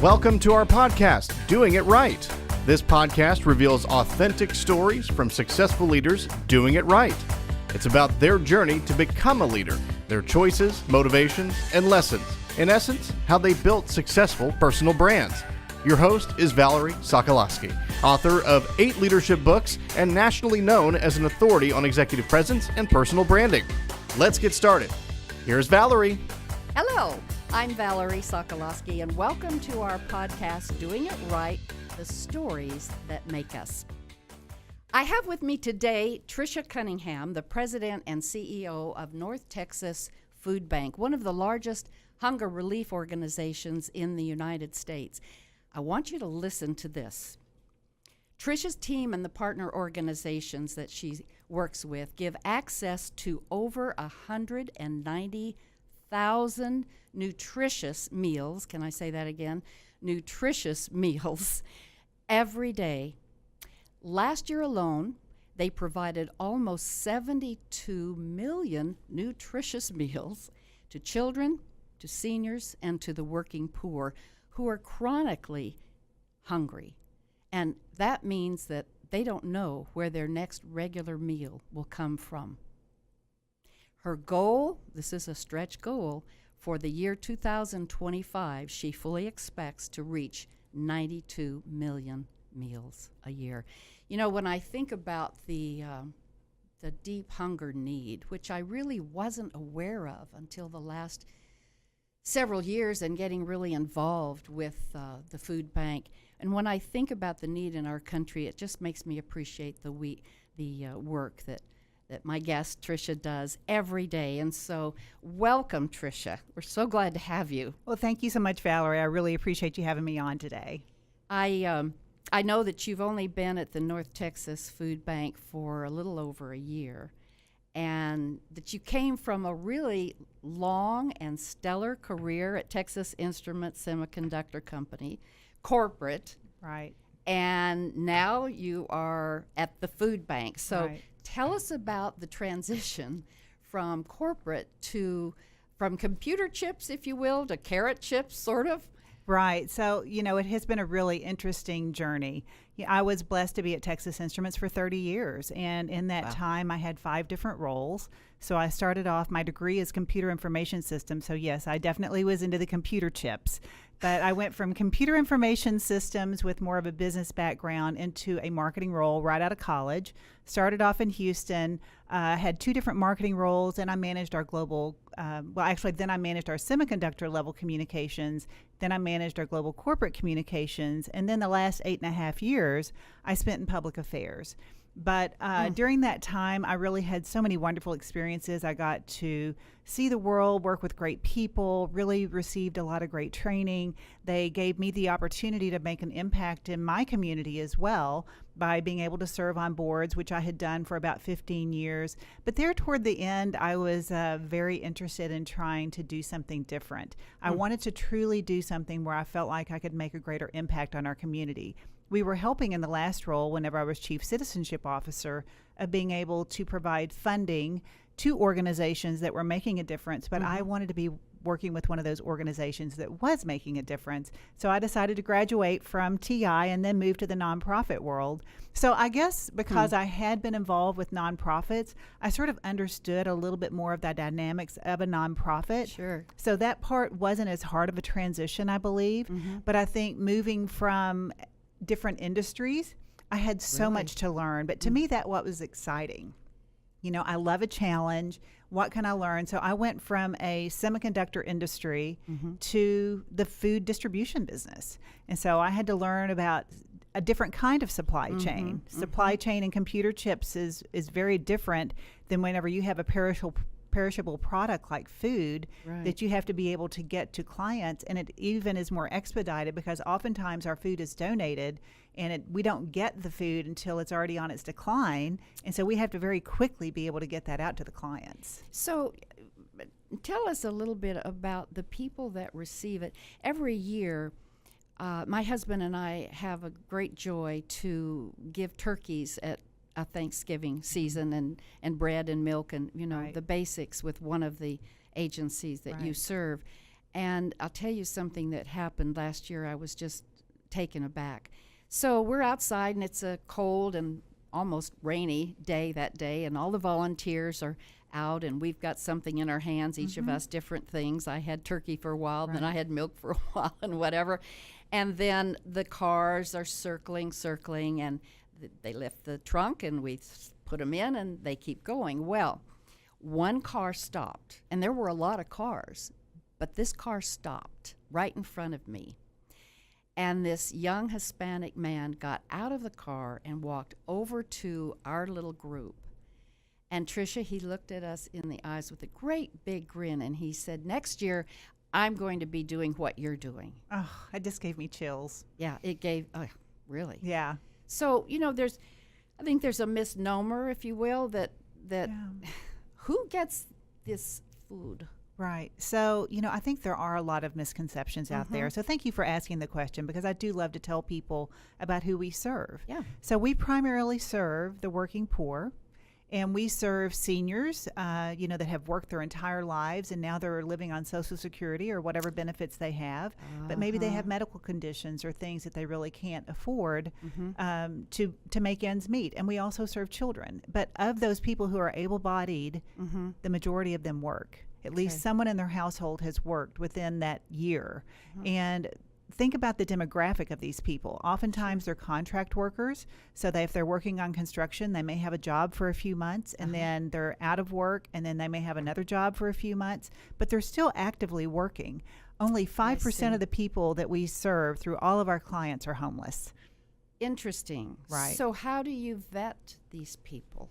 Welcome to our podcast, Doing It Right. This podcast reveals authentic stories from successful leaders doing it right. It's about their journey to become a leader, their choices, motivations, and lessons. In essence, how they built successful personal brands. Your host is Valerie Sokolosky, author of 8 leadership books and nationally known as an authority on executive presence and personal branding. Let's get started. Here's Valerie. Hello, I'm Valerie Sokolosky, and welcome to our podcast, Doing It Right, the stories that make us. I have with me today Trisha Cunningham, the president and CEO of North Texas Food Bank, one of the largest hunger relief organizations in the United States. I want you to listen to this. Trisha's team and the partner organizations that she works with give access to over 190,000 nutritious meals. Can I say that again? Nutritious meals every day. Last year alone, they provided almost 72 million nutritious meals to children, to seniors, and to the working poor who are chronically hungry. And that means that they don't know where their next regular meal will come from. Her goal, this is a stretch goal, for the year 2025, she fully expects to reach 92 million meals a year. You know, when I think about the deep hunger need, which I really wasn't aware of until the last several years and getting really involved with the food bank, and when I think about the need in our country, it just makes me appreciate the work that my guest Trisha does every day. And so welcome, Trisha. We're so glad to have you. Well, thank you so much, Valerie. I really appreciate you having me on today. I know that you've only been at the North Texas Food Bank for a little over a year, and that you came from a really long and stellar career at Texas Instruments Semiconductor Company, corporate. Right. And now you are at the food bank. So right. Tell us about the transition from corporate from computer chips, if you will, to carrot chips, sort of. Right. So, you know, it has been a really interesting journey. I was blessed to be at Texas Instruments for 30 years. And in that time, I had 5 different roles. So I started off, my degree is computer information systems. So yes, I definitely was into the computer chips. But I went from computer information systems with more of a business background into a marketing role right out of college. Started off in Houston, had 2 different marketing roles, and I managed our global, then I managed our semiconductor level communications. Then I managed our global corporate communications. And then the last 8.5 years, I spent in public affairs. But during that time, I really had so many wonderful experiences. I got to see the world, work with great people, really received a lot of great training. They gave me the opportunity to make an impact in my community as well by being able to serve on boards, which I had done for about 15 years. But there toward the end, I was very interested in trying to do something different. I wanted to truly do something where I felt like I could make a greater impact on our community. We were helping in the last role, whenever I was Chief Citizenship Officer, of being able to provide funding to organizations that were making a difference, but I wanted to be working with one of those organizations that was making a difference. So I decided to graduate from TI and then move to the nonprofit world. So I guess because I had been involved with nonprofits, I sort of understood a little bit more of the dynamics of a nonprofit. Sure. So that part wasn't as hard of a transition, I believe. But I think moving from different industries, I had so much to learn. But to me, that what was exciting. You know, I love a challenge. What can I learn? So I went from a semiconductor industry to the food distribution business. And so I had to learn about a different kind of supply chain. Supply chain in computer chips is very different than whenever you have a perishable product like food that you have to be able to get to clients, and it even is more expedited because oftentimes our food is donated and we don't get the food until it's already on its decline, and so we have to very quickly be able to get that out to the clients. So tell us a little bit about the people that receive it. Every year, my husband and I have a great joy to give turkeys at a Thanksgiving season and bread and milk and, the basics with one of the agencies that you serve. And I'll tell you something that happened last year. I was just taken aback. So we're outside, and it's a cold and almost rainy day that day, and all the volunteers are out, and we've got something in our hands, each of us, different things. I had turkey for a while, then I had milk for a while, and whatever. And then the cars are circling, and they lift the trunk, and we put them in, and they keep going. Well, one car stopped, and there were a lot of cars, but this car stopped right in front of me. And this young Hispanic man got out of the car and walked over to our little group. And Trisha, he looked at us in the eyes with a great big grin, and he said, "Next year, I'm going to be doing what you're doing." Oh, it just gave me chills. Yeah, it gave, really? Yeah. So, I think there's a misnomer, if you will, that who gets this food? Right. So, I think there are a lot of misconceptions out there. So thank you for asking the question, because I do love to tell people about who we serve. Yeah. So we primarily serve the working poor, and we serve seniors, that have worked their entire lives, and now they're living on Social Security or whatever benefits they have. But maybe they have medical conditions or things that they really can't afford to make ends meet. And we also serve children. But of those people who are able-bodied, the majority of them work. At least someone in their household has worked within that year. And think about the demographic of these people. Oftentimes they're contract workers, so if they're working on construction, they may have a job for a few months, and then they're out of work, and then they may have another job for a few months, but they're still actively working. Only 5% of the people that we serve through all of our clients are homeless. Interesting. Right. So how do you vet these people?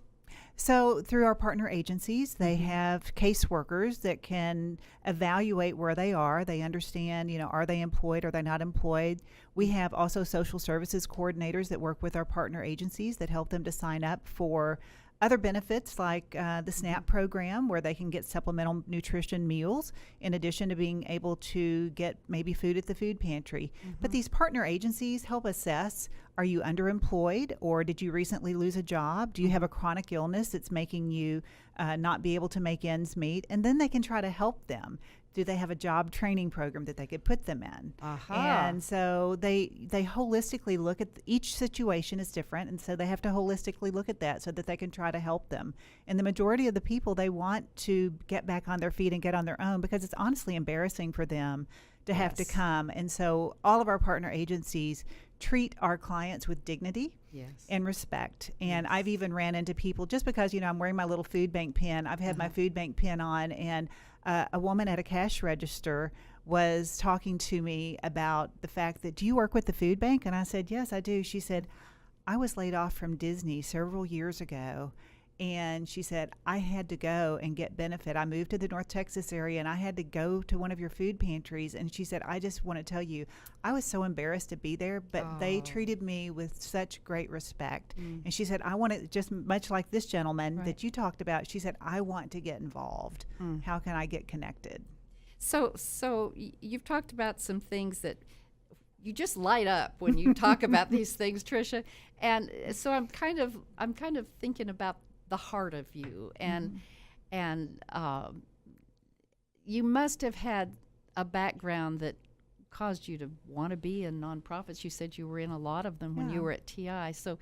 So through our partner agencies, they have caseworkers that can evaluate where they are. They understand, are they employed? Are they not employed? We have also social services coordinators that work with our partner agencies that help them to sign up for other benefits like the SNAP program, where they can get supplemental nutrition meals in addition to being able to get maybe food at the food pantry. But these partner agencies help assess, are you underemployed, or did you recently lose a job? Do you have a chronic illness that's making you not be able to make ends meet? And then they can try to help them. Do they have a job training program that they could put them in? And so they holistically look at each situation is different, and so they have to holistically look at that so that they can try to help them. And the majority of the people, they want to get back on their feet and get on their own, because it's honestly embarrassing for them to have to come. And so all of our partner agencies treat our clients with dignity and respect. And I've even ran into people, just because I'm wearing my little food bank pin, I've had my food bank pin on, and a woman at a cash register was talking to me about the fact that, do you work with the food bank? And I said, yes, I do. She said, I was laid off from Disney several years ago, and she said, I had to go and get benefit. I moved to the North Texas area, and I had to go to one of your food pantries. And she said, I just want to tell you, I was so embarrassed to be there, but they treated me with such great respect. And she said, I want to, just much like this gentleman that you talked about, she said, I want to get involved. How can I get connected? So you've talked about some things that you just light up when you talk about these things, Trisha. And so I'm kind of thinking about the heart of you, and you must have had a background that caused you to want to be in nonprofits. You said you were in a lot of them when you were at TI. So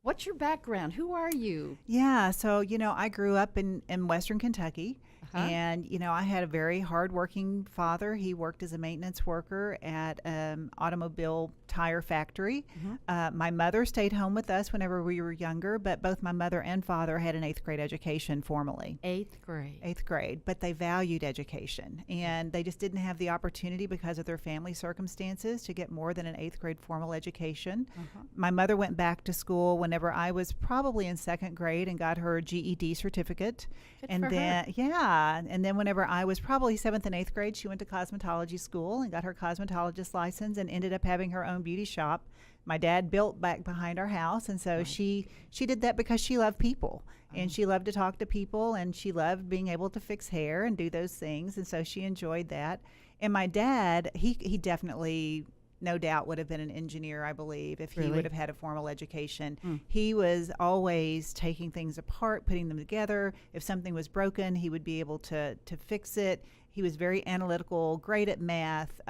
what's your background? Who are you? Yeah, so I grew up in Western Kentucky. And, I had a very hardworking father. He worked as a maintenance worker at an automobile tire factory. My mother stayed home with us whenever we were younger, but both my mother and father had an 8th grade education formally. 8th grade. 8th grade, but they valued education, and they just didn't have the opportunity because of their family circumstances to get more than an 8th grade formal education. My mother went back to school whenever I was probably in 2nd grade and got her GED certificate. Good and for then her. And then whenever I was probably 7th and 8th grade, she went to cosmetology school and got her cosmetologist license and ended up having her own beauty shop. My dad built back behind our house, and so she did that because she loved people, and she loved to talk to people, and she loved being able to fix hair and do those things, and so she enjoyed that. And my dad, he definitely, no doubt, would have been an engineer, I believe, if he would have had a formal education. He was always taking things apart, putting them together. If something was broken, he would be able to fix it. He was very analytical, great at math.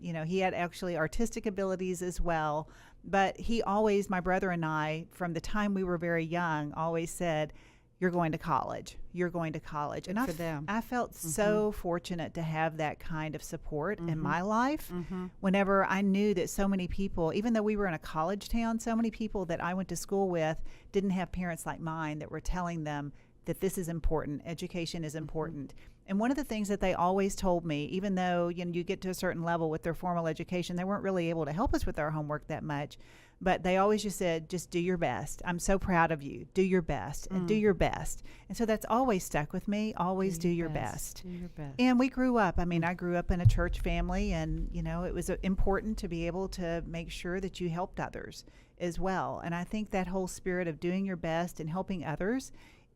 He had actually artistic abilities as well. But he always, my brother and I, from the time we were very young, always said, "You're going to college. You're going to college." And for them. I felt so fortunate to have that kind of support in my life. Mm-hmm. Whenever I knew that so many people, even though we were in a college town, so many people that I went to school with didn't have parents like mine that were telling them that this is important, education is important. And one of the things that they always told me, even though you get to a certain level with their formal education, they weren't really able to help us with our homework that much, but they always just said, just do your best. I'm so proud of you. Do your best and do your best. And so that's always stuck with me. Always do your best. Do your best. And we grew up. I mean, I grew up in a church family, and, it was important to be able to make sure that you helped others as well. And I think that whole spirit of doing your best and helping others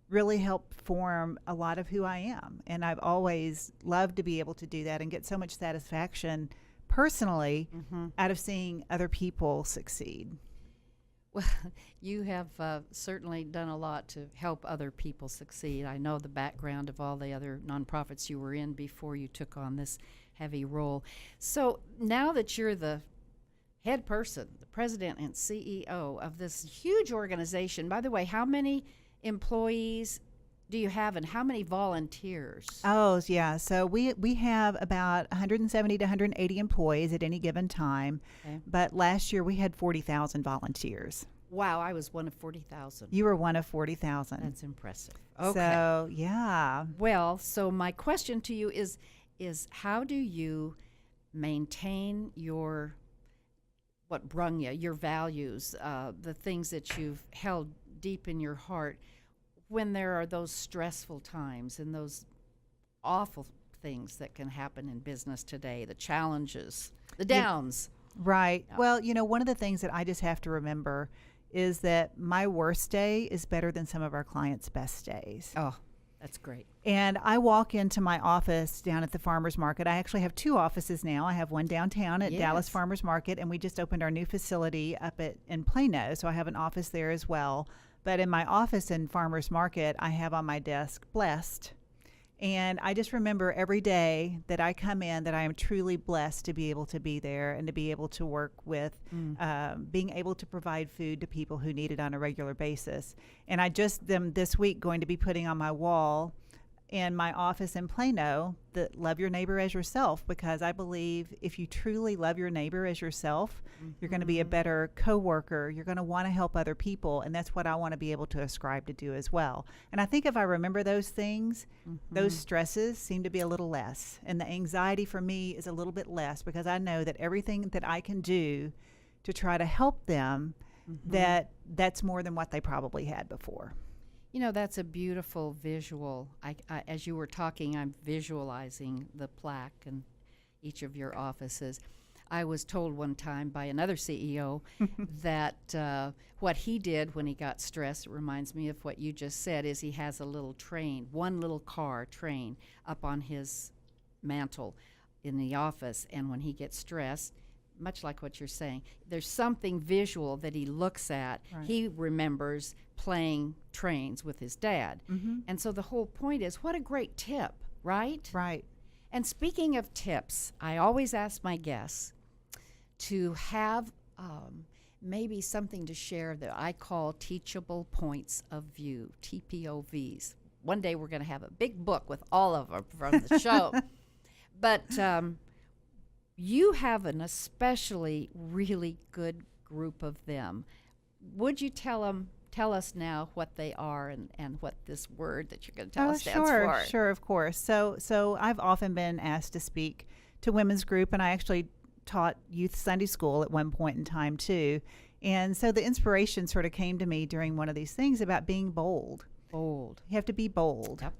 really helped form a lot of who I am. And I've always loved to be able to do that and get so much satisfaction personally out of seeing other people succeed. Well, you have certainly done a lot to help other people succeed. I know the background of all the other nonprofits you were in before you took on this heavy role. So now that you're the head person, the president and CEO of this huge organization, by the way, how many employees do you have and how many volunteers? Oh, yeah. So we have about 170 to 180 employees at any given time. Okay. But last year we had 40,000 volunteers. Wow, I was one of 40,000. You were one of 40,000. That's impressive. Okay. So, yeah. Well, so my question to you is how do you maintain what brung you, your values, the things that you've held deep in your heart when there are those stressful times and those awful things that can happen in business today, the challenges, the downs? Right. Yeah. Well, one of the things that I just have to remember is that my worst day is better than some of our clients' best days. Oh, that's great. And I walk into my office down at the farmers market. I actually have two offices now. I have one downtown at Dallas Farmers Market, and we just opened our new facility up in Plano, so I have an office there as well. But in my office in Farmers Market, I have on my desk, blessed. And I just remember every day that I come in that I am truly blessed to be able to be there and to be able to work with, being able to provide food to people who need it on a regular basis. And I just am this week going to be putting on my wall in my office in Plano that love your neighbor as yourself, because I believe if you truly love your neighbor as yourself, you're going to be a better coworker. You're going to want to help other people, and that's what I want to be able to ascribe to do as well. And I think if I remember those things, those stresses seem to be a little less, and the anxiety for me is a little bit less, because I know that everything that I can do to try to help them, that's more than what they probably had before. That's a beautiful visual. I, as you were talking, I'm visualizing the plaque in each of your offices. I was told one time by another CEO that what he did when he got stressed, it reminds me of what you just said, is he has a little train, one little car train up on his mantle in the office, and when he gets stressed, much like what you're saying, there's something visual that he looks at. Right. He remembers playing trains with his dad. And so the whole point is, what a great tip, right? Right. And speaking of tips, I always ask my guests to have maybe something to share that I call teachable points of view, TPOVs. One day we're going to have a big book with all of them from the show. But you have an especially really good group of them. Would you tell us now what they are and what this word that you're going to tell us stands for? Sure, of course. So I've often been asked to speak to women's group, and I actually taught youth Sunday school at one point in time too. And so the inspiration sort of came to me during one of these things about being bold. Bold. You have to be bold. Yep.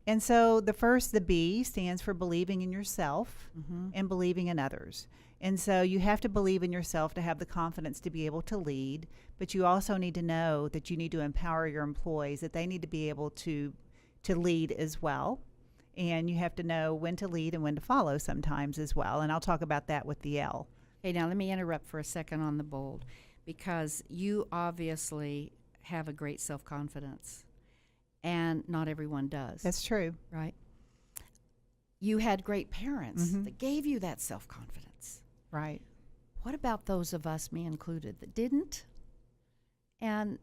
And so the B stands for believing in yourself and believing in others. And so you have to believe in yourself to have the confidence to be able to lead, but you also need to know that you need to empower your employees, that they need to be able to lead as well. And you have to know when to lead and when to follow sometimes as well. And I'll talk about that with the L. Hey, now let me interrupt for a second on the bold, because you obviously have a great self-confidence, and not everyone does. That's true. Right. you had great parents that gave you that self-confidence. Right. What about those of us, me included, that didn't? And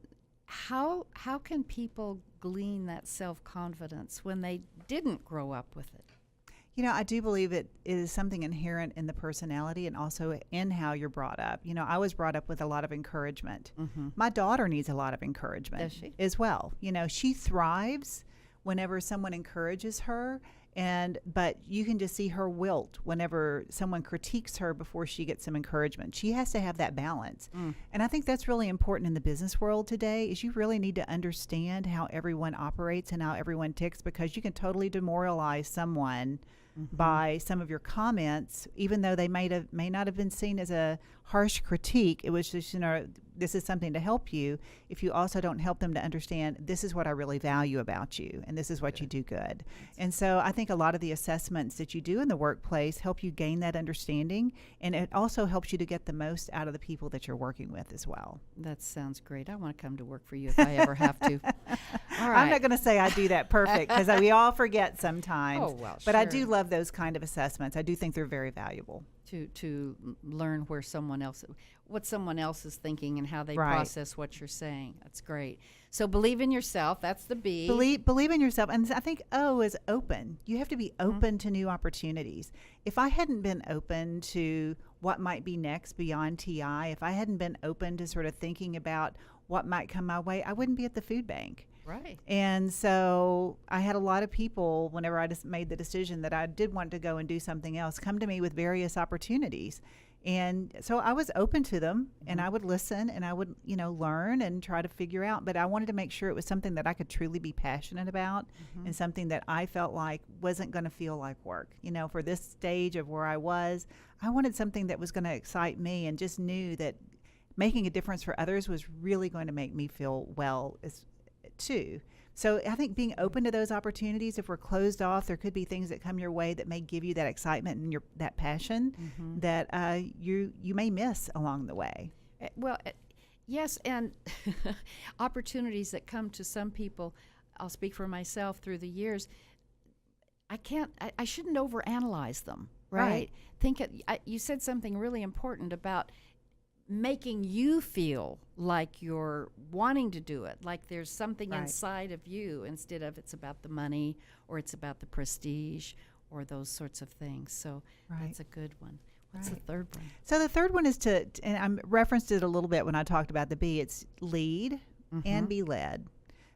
how can people glean that self-confidence when they didn't grow up with it? You know, I do believe it is something inherent in the personality and also in how you're brought up. You know, I was brought up with a lot of encouragement. My daughter needs a lot of encouragement Does she? as well. You know, she thrives whenever someone encourages her, but you can just see her wilt whenever someone critiques her before she gets some encouragement. She has to have that balance. And I think that's really important in the business world today, is you really need to understand how everyone operates and how everyone ticks, because you can totally demoralize someone by some of your comments, even though they may not have been seen as a harsh critique. It was just, you know, this is something to help you. If you also don't help them to understand, this is what I really value about you, and this is what you do good. And so I think a lot of the assessments that you do in the workplace help you gain that understanding, and it also helps you to get the most out of the people that you're working with as well. That sounds great. I want to come to work for you if I ever have to. All right. I'm not going to say I do that perfect, because we all forget sometimes. Oh, well, but I sure. do love those kind of assessments. I do think they're very valuable. To learn what someone else is thinking and how they Right. process what you're saying. That's great. So believe in yourself. That's the B. Believe in yourself. And I think O is open. You have to be open to new opportunities. If I hadn't been open to what might be next beyond TI, if I hadn't been open to sort of thinking about what might come my way, I wouldn't be at the food bank. Right. And so I had a lot of people, whenever I just made the decision that I did want to go and do something else, come to me with various opportunities. And so I was open to them, and I would listen, and I would, you know, learn and try to figure out. But I wanted to make sure it was something that I could truly be passionate about, and something that I felt like wasn't going to feel like work. You know, for this stage of where I wanted something that was going to excite me, and just knew that making a difference for others was really going to make me feel well too. So I think being open to those opportunities, if we're closed off, there could be things that come your way that may give you that excitement and that passion that you may miss along the way. Yes, and opportunities that come to some people, I'll speak for myself through the years, I shouldn't overanalyze them, right? You said something really important about making you feel like you're wanting to do it, like there's something inside of you, instead of it's about the money or it's about the prestige or those sorts of things. So that's a good one. What's the third one? So the third one is and I referenced it a little bit when I talked about the B, it's lead and be led.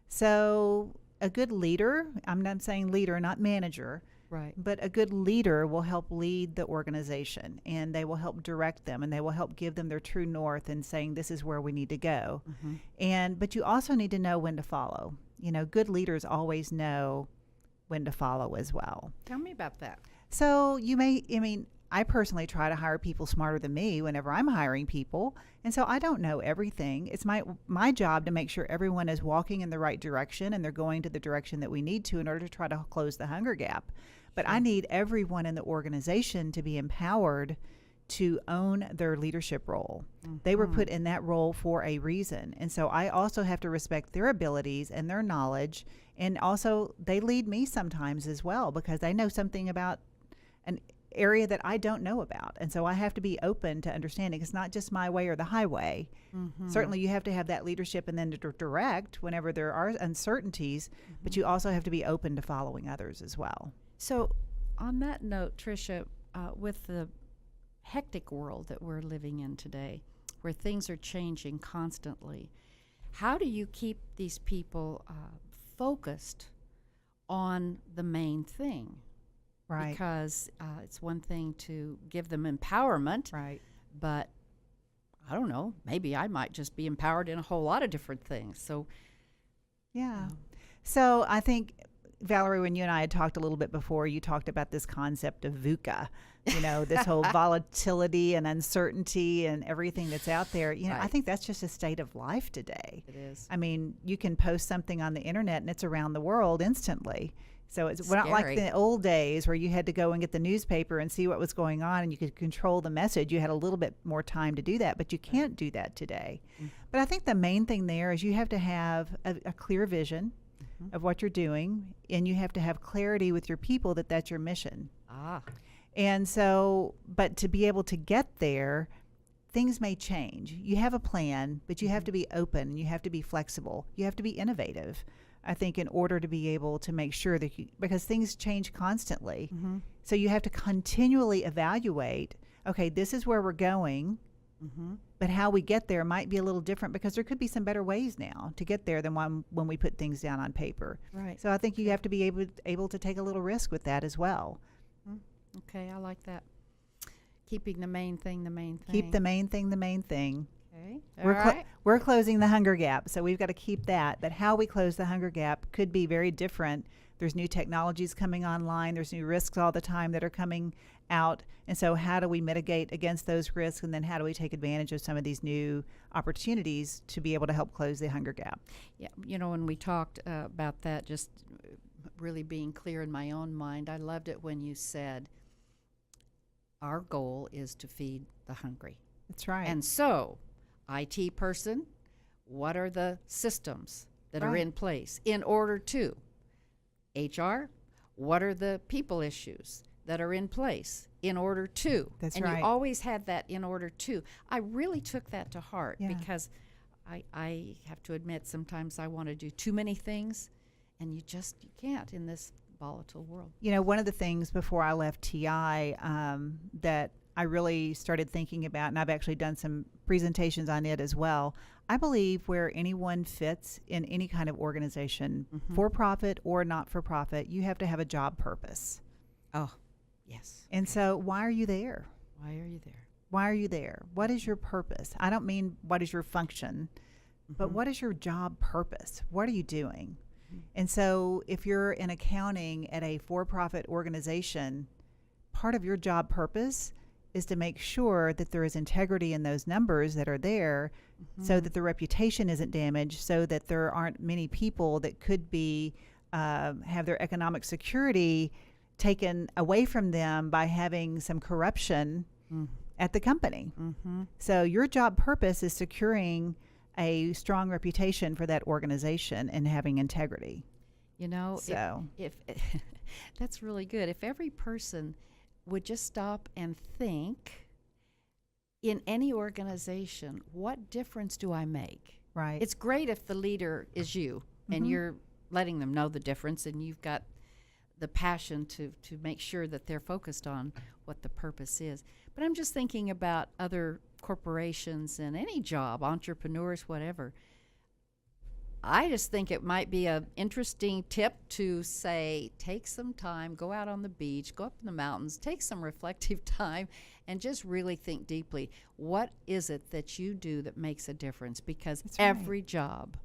So a good leader, I'm not saying leader, not manager, right, but a good leader will help lead the organization, and they will help direct them, and they will help give them their true north and saying this is where we need to go. But you also need to know when to follow. You know, good leaders always know when to follow as well. Tell me about that. So I personally try to hire people smarter than me whenever I'm hiring people. And so I don't know everything. It's my job to make sure everyone is walking in the right direction, and they're going to the direction that we need to in order to try to close the hunger gap. But I need everyone in the organization to be empowered to own their leadership role. They were put in that role for a reason. And so I also have to respect their abilities and their knowledge. And also they lead me sometimes as well, because they know something about an area that I don't know about. And so I have to be open to understanding it's not just my way or the highway. Certainly you have to have that leadership and then to direct whenever there are uncertainties, but you also have to be open to following others as well. So on that note, Trisha, with the hectic world that we're living in today, where things are changing constantly, how do you keep these people focused on the main thing? Right. Because it's one thing to give them empowerment, Right. but I don't know, maybe I might just be empowered in a whole lot of different things. So, Yeah. So I think, Valerie, when you and I had talked a little bit before, you talked about this concept of VUCA, you know, this whole volatility and uncertainty and everything that's out there. You know, I think that's just a state of life today. It is. I mean, you can post something on the internet and it's around the world instantly. So it's not like the old days where you had to go and get the newspaper and see what was going on and you could control the message. You had a little bit more time to do that, but you can't do that today. But I think the main thing there is you have to have a clear vision of what you're doing, and you have to have clarity with your people that that's your mission. Ah. And so, but to be able to get there, things may change. You have a plan, but you have to be open. You have to be flexible. You have to be innovative, I think, in order to be able to make sure that because things change constantly. So you have to continually evaluate, okay, this is where we're going, but how we get there might be a little different because there could be some better ways now to get there than when we put things down on paper. Right. So I think you have to be able to take a little risk with that as well. Okay, I like that. Keeping the main thing the main thing. Keep the main thing the main thing. Okay. We're closing the hunger gap, so we've got to keep that. But how we close the hunger gap could be very different. There's new technologies coming online. There's new risks all the time that are coming out. And so how do we mitigate against those risks? And then how do we take advantage of some of these new opportunities to be able to help close the hunger gap? Yeah, when we talked about that, just really being clear in my own mind, I loved it when you said, our goal is to feed the hungry. That's right. And so, IT person, what are the systems that are in place in order to? HR, what are the people issues that are in place in order to? That's and right. you always had that in order to. I really took that to heart because I have to admit sometimes I want to do too many things, and you can't in this volatile world. One of the things before I left TI that I really started thinking about, and I've actually done some presentations on it as well, I believe where anyone fits in any kind of organization, for profit or not for profit, you have to have a job purpose. Oh, yes. And so why are you there? Why are you there? Why are you there? What is your purpose? I don't mean what is your function, but what is your job purpose? What are you doing? And so if you're in accounting at a for-profit organization, part of your job purpose is to make sure that there is integrity in those numbers that are there so that the reputation isn't damaged, so that there aren't many people that could be have their economic security taken away from them by having some corruption at the company. So your job purpose is securing a strong reputation for that organization and having integrity. If that's really good. If every person would just stop and think, in any organization, what difference do I make? Right. It's great if the leader is you and you're letting them know the difference, and you've got the passion to make sure that they're focused on what the purpose is. But I'm just thinking about other corporations and any job, entrepreneurs, whatever. I just think it might be an interesting tip to say, take some time, go out on the beach, go up in the mountains, take some reflective time, and just really think deeply. What is it that you do that makes a difference? Because every job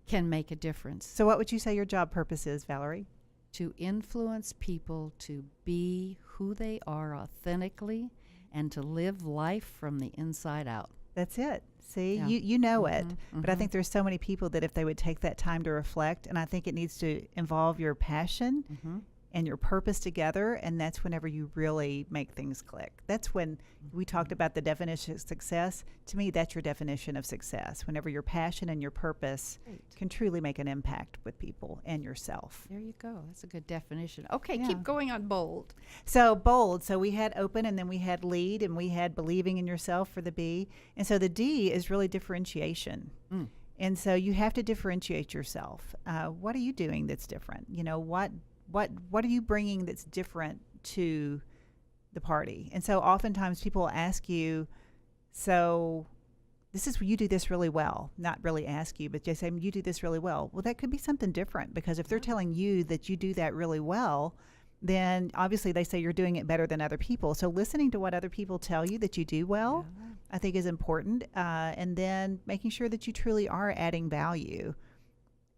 can make a difference. So what would you say your job purpose is, Valerie? To influence people to be who they are authentically and to live life from the inside out. That's it. See, you know it. But I think there's so many people that if they would take that time to reflect, and I think it needs to involve your passion and your purpose together, and that's whenever you really make things click. That's when we talked about the definition of success. To me, that's your definition of success, whenever your passion and your purpose can truly make an impact with people and yourself. There you go. That's a good definition. Okay, keep going on bold. So bold. So we had open, and then we had lead, and we had believing in yourself for the B. And so the D is really differentiation. And so you have to differentiate yourself. What are you doing that's different? What are you bringing that's different to the party? And so oftentimes people ask you, so this is you do this really well. Not really ask you, but they say, you do this really well. Well, that could be something different, because if they're telling you that you do that really well, then obviously they say you're doing it better than other people. So listening to what other people tell you that you do well, I think is important. And then making sure that you truly are adding value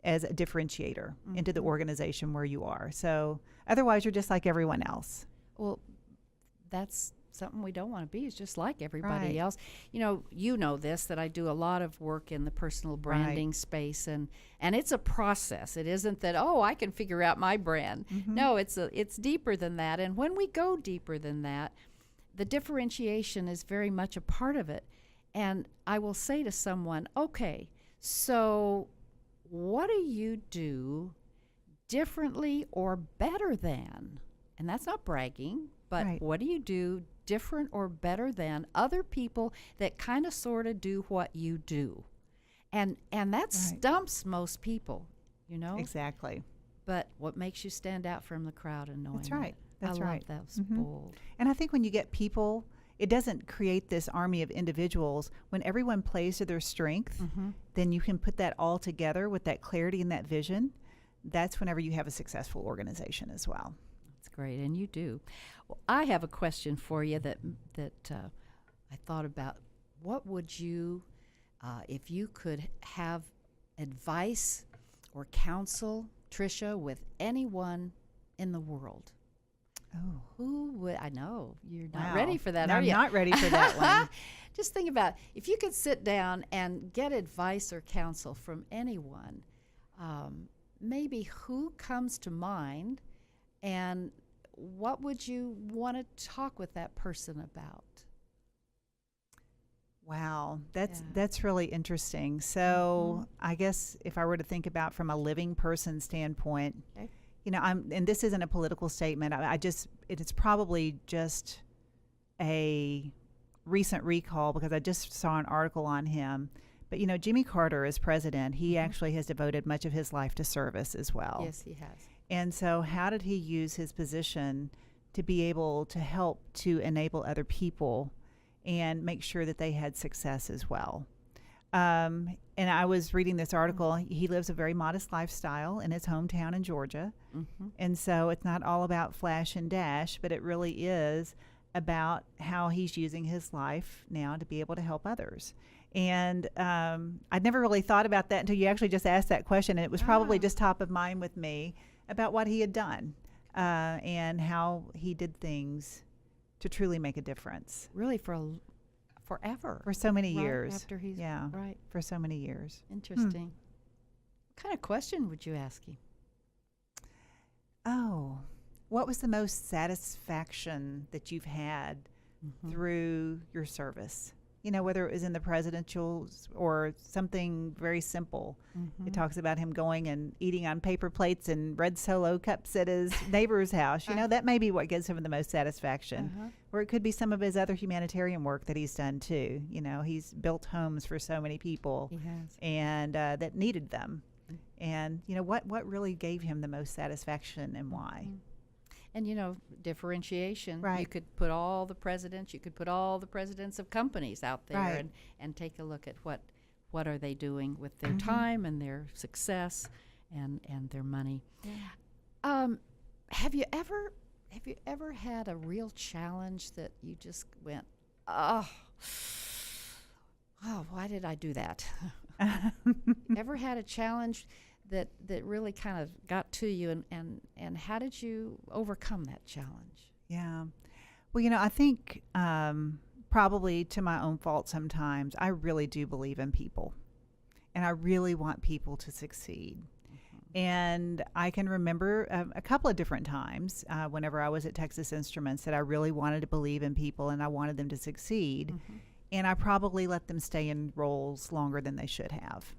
as a differentiator into the organization where you are. So otherwise you're just like everyone else. Well, that's something we don't want to be, is just like everybody else. You know this, that I do a lot of work in the personal branding space, and it's a process. It isn't that, I can figure out my brand. No, it's deeper than that. And when we go deeper than that, the differentiation is very much a part of it. And I will say to someone, okay, so what do you do differently or better than and that's not bragging, but Right. what do you do different or better than other people that kind of sort of do what you do? And that stumps most people, you know? Exactly. But what makes you stand out from the crowd and knowing That's right. that? That's I right. love that. Mhm. Bold. And I think when you get people, it doesn't create this army of individuals. When everyone plays to their strength, Mm-hmm. then you can put that all together with that clarity and that vision. That's whenever you have a successful organization as well. That's great, and you do. Well, I have a question for you that I thought about. What would you, if you could have advice or counsel, Trisha, with anyone in the world? Oh, Who would? I know you're not wow. ready for that, No, are I'm you? not ready for that one. Just think about if you could sit down and get advice or counsel from anyone. Maybe who comes to mind, and what would you want to talk with that person about? Wow, Yeah. that's really interesting. So I guess if I were to think about from a living person standpoint, Okay. you know, and this isn't a political statement. It's probably just a recent recall because I just saw an article on him. But you know, Jimmy Carter as president, he actually has devoted much of his life to service as well. Yes, he has. And so how did he use his position to be able to help to enable other people and make sure that they had success as well? And I was reading this article. He lives a very modest lifestyle in his hometown in Georgia. Mm-hmm. And so it's not all about flash and dash, but it really is about how he's using his life now to be able to help others. And I'd never really thought about that until you actually just asked that question. And it was probably just top of mind with me about what he had done and how he did things to truly make a difference Really forever. for so many Right years. after he's Yeah, right. for so many years. Interesting. What kind of question would you ask him? Oh, what was the most satisfaction that you've had through your service? You know, whether it was in the presidential or something very simple. It talks about him going and eating on paper plates and red Solo cups at his neighbor's house. You know, that may be what gives him the most satisfaction. Or it could be some of his other humanitarian work that he's done too. You know, he's built homes for so many people He has. and that needed them. And, you know, what really gave him the most satisfaction and why? And, you know, differentiation. Right. You could put all the presidents, you could put all the presidents of companies out there Right. and take a look at what are they doing with their time and their success and their money. Have you ever had a real challenge that you just went, oh, why did I do that? Ever had a challenge that really kind of got to you, and how did you overcome that challenge? Yeah. Well, you know, I think probably to my own fault sometimes, I really do believe in people. And I really want people to succeed. And I can remember a couple of different times whenever I was at Texas Instruments that I really wanted to believe in people and I wanted them to succeed. And I probably let them stay in roles longer than they should have.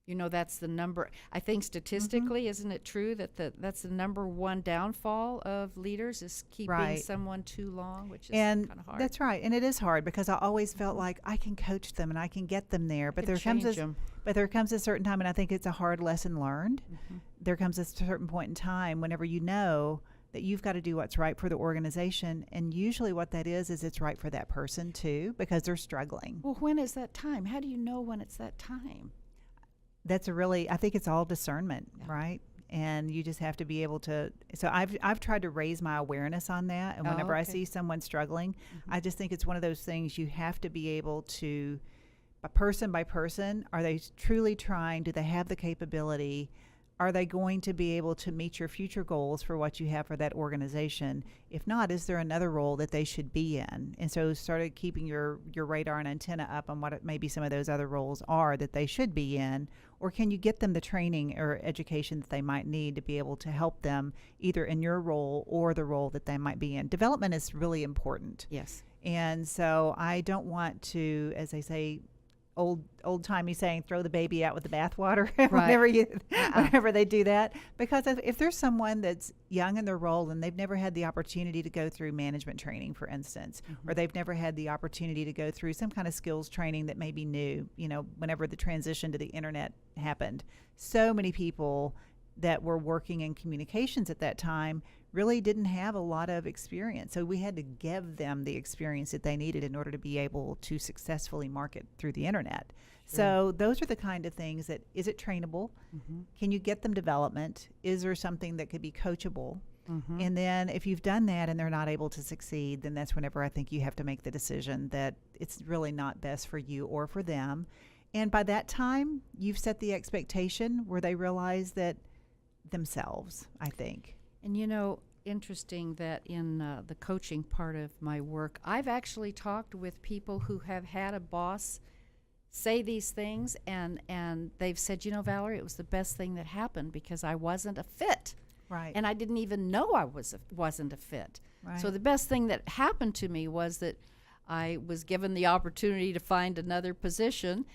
You know, that's the number. I think statistically, isn't it true that that's the number one downfall of leaders is keeping someone too long, which is kind of hard. That's right. And it is hard because I always felt like I can coach them and I can get them there. But there comes a certain time, and I think it's a hard lesson learned. There comes a certain point in time whenever you know that you've got to do what's right for the organization. And usually what that is it's right for that person too, because they're struggling. Well, when is that time? How do you know when it's that time? I think it's all discernment, right? And you just have to be able to. So I've tried to raise my awareness on that. And whenever I see someone struggling, I just think it's one of those things you have to be able to, person by person, are they truly trying? Do they have the capability? Are they going to be able to meet your future goals for what you have for that organization? If not, is there another role that they should be in? And so started keeping your radar and antenna up on what maybe some of those other roles are that they should be in, or can you get them the training or education that they might need to be able to help them either in your role or the role that they might be in? Development is really important. Yes. And so I don't want to, as they say, old timey saying, throw the baby out with the bathwater Right. whenever they do that. Because if there's someone that's young in their role and they've never had the opportunity to go through management training, for instance, or they've never had the opportunity to go through some kind of skills training that may be new, whenever the transition to the internet happened, so many people that were working in communications at that time really didn't have a lot of experience. So we had to give them the experience that they needed in order to be able to successfully market through the internet. Sure. So those are the kind of things that, is it trainable? Can you get them development? Is there something that could be coachable? And then if you've done that and they're not able to succeed, then that's whenever I think you have to make the decision that it's really not best for you or for them. And by that time, you've set the expectation where they realize that themselves, I think. And interesting that in the coaching part of my work, I've actually talked with people who have had a boss say these things, and they've said, Valerie, it was the best thing that happened because I wasn't a fit. Right. And I didn't even know I wasn't a fit. Right. So the best thing that happened to me was that I was given the opportunity to find another position,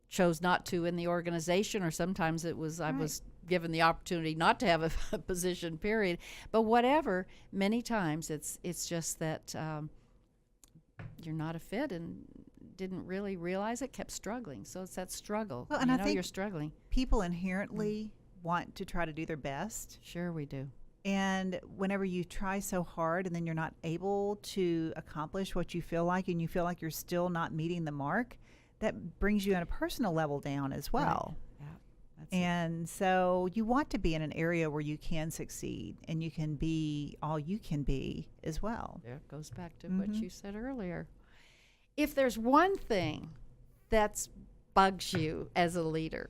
chose not to in the organization, or sometimes it was I was given the opportunity not to have a position, period. But whatever, many times it's just that you're not a fit and didn't really realize it, kept struggling. So it's that struggle. Well, and I think you're struggling. People inherently want to try to do their best. Sure we do. And whenever you try so hard and then you're not able to accomplish what you feel like, and you feel like you're still not meeting the mark, that brings you on a personal level down as well. Right. Yeah. And so you want to be in an area where you can succeed and you can be all you can be as well. There it goes back to what you said earlier. If there's one thing that bugs you as a leader,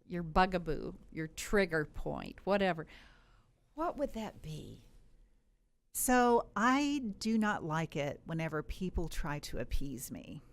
your bugaboo, your trigger point, whatever, what would that be? So I do not like it whenever people try to appease me.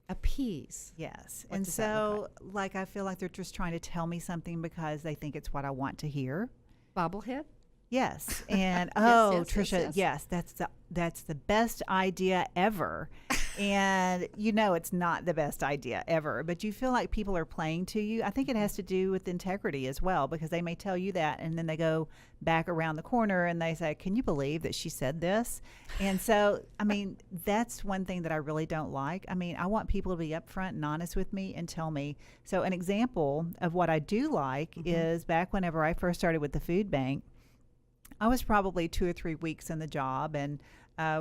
Appease. Yes. What and does that so look I feel like they're just trying to tell me something because they think it's what I want to hear. Bobblehead? Yes. And yes, Trisha, yes, that's the best idea ever. And it's not the best idea ever, but you feel like people are playing to you. I think it has to do with integrity as well, because they may tell you that and then they go back around the corner and they say, can you believe that she said this? And so, that's one thing that I really don't like. I want people to be upfront and honest with me and tell me. So an example of what I do like is back whenever I first started with the food bank, I was probably 2 or 3 weeks in the job, and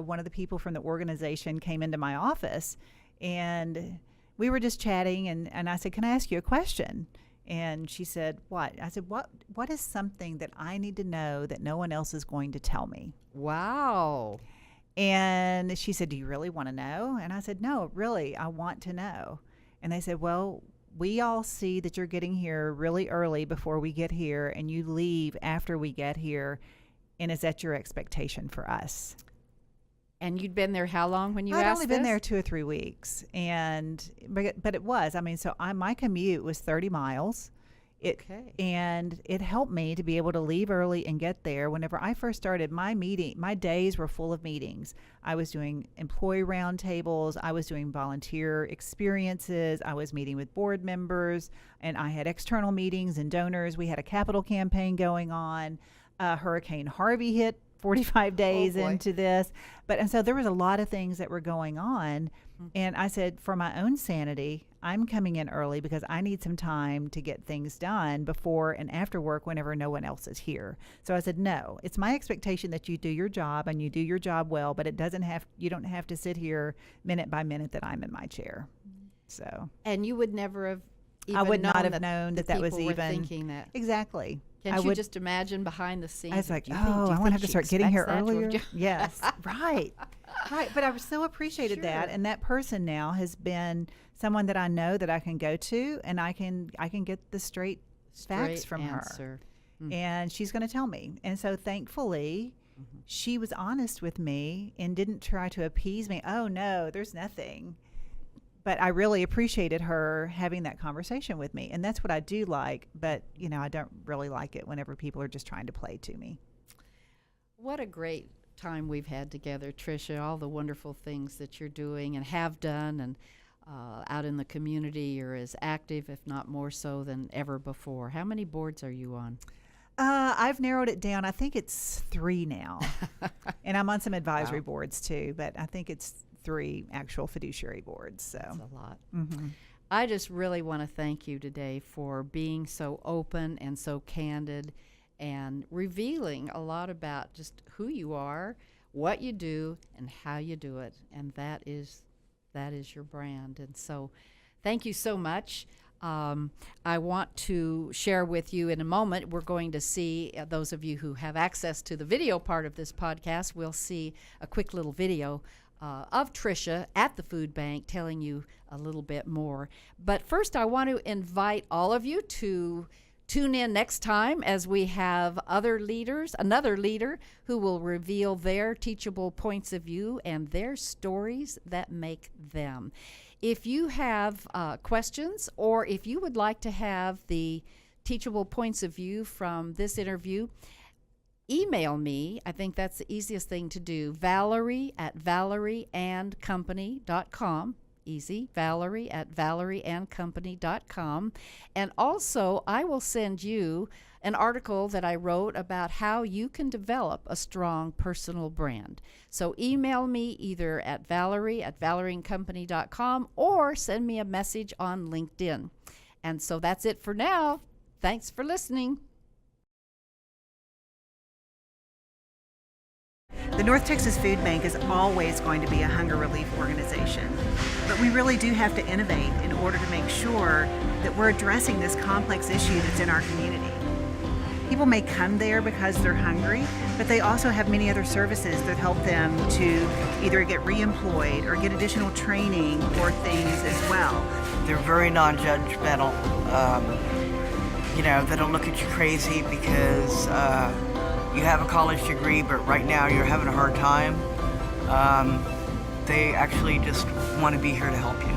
one of the people from the organization came into my office, and we were just chatting, and I said, can I ask you a question? And she said, what? I said, what is something that I need to know that no one else is going to tell me? Wow. And she said, do you really want to know? And I said, no, really, I want to know. And they said, well, we all see that you're getting here really early before we get here, and you leave after we get here. And is that your expectation for us? And you'd been there how long when you I'd asked only been this? there 2 or 3 weeks, but it was. My commute was 30 miles. Okay. And it helped me to be able to leave early and get there. Whenever I first started, my days were full of meetings. I was doing employee roundtables. I was doing volunteer experiences. I was meeting with board members, and I had external meetings and donors. We had a capital campaign going on. Hurricane Harvey hit 45 days into this. And so there was a lot of things that were going on. And I said, for my own sanity, I'm coming in early because I need some time to get things done before and after work whenever no one else is here. So I said, no, it's my expectation that you do your job and you do your job well, but you don't have to sit here minute by minute that I'm in my chair. So. And you would never have even I would not have that known that was people were even thinking that. Exactly. Can't you just imagine behind the scenes? I was like, do you I want to have to she start getting here expects that to have earlier. Yes, right. But I so appreciated Sure. that, and that person now has been someone that I know that I can go to, and I can get the straight facts from answer. her, and she's going to tell me. And so thankfully, she was honest with me and didn't try to appease me. Oh no, there's nothing. But I really appreciated her having that conversation with me. And that's what I do like. But, I don't really like it whenever people are just trying to play to me. What a great time we've had together, Trisha, all the wonderful things that you're doing and have done. And out in the community. You're as active, if not more so, than ever before. How many boards are you on? I've narrowed it down. I think it's 3 now. And I'm on some advisory boards too, but I think it's 3 actual fiduciary boards. So that's a lot. Mm-hmm. I just really want to thank you today for being so open and so candid and revealing a lot about just who you are, what you do, and how you do it. And that is your brand. And so thank you so much. I want to share with you in a moment. We're going to see, those of you who have access to the video part of this podcast, we'll see a quick little video of Trisha at the food bank telling you a little bit more. But first, I want to invite all of you to tune in next time as we have another leader who will reveal their teachable points of view and their stories that make them. If you have questions, or if you would like to have the teachable points of view from this interview, email me. I think that's the easiest thing to do. Valerie at valerieandcompany.com. Easy. Valerie at valerieandcompany.com. And also, I will send you an article that I wrote about how you can develop a strong personal brand. So email me either at Valerie at valerieandcompany.com or send me a message on LinkedIn. And so that's it for now. Thanks for listening. The North Texas Food Bank is always going to be a hunger relief organization, but we really do have to innovate in order to make sure that we're addressing this complex issue that's in our community. People may come there because they're hungry, but they also have many other services that help them to either get reemployed or get additional training or things as well. They're very non-judgmental. They don't look at you crazy because you have a college degree, but right now you're having a hard time. They actually just want to be here to help you.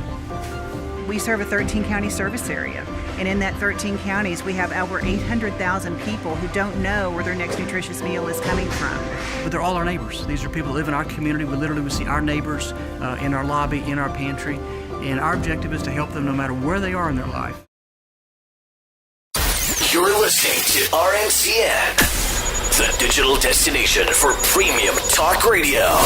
We serve a 13-county service area, and in that 13 counties, we have over 800,000 people who don't know where their next nutritious meal is coming from. But they're all our neighbors. These are people that live in our community. We literally see our neighbors in our lobby, in our pantry, and our objective is to help them no matter where they are in their life. You're listening to RMCN, the digital destination for premium talk radio.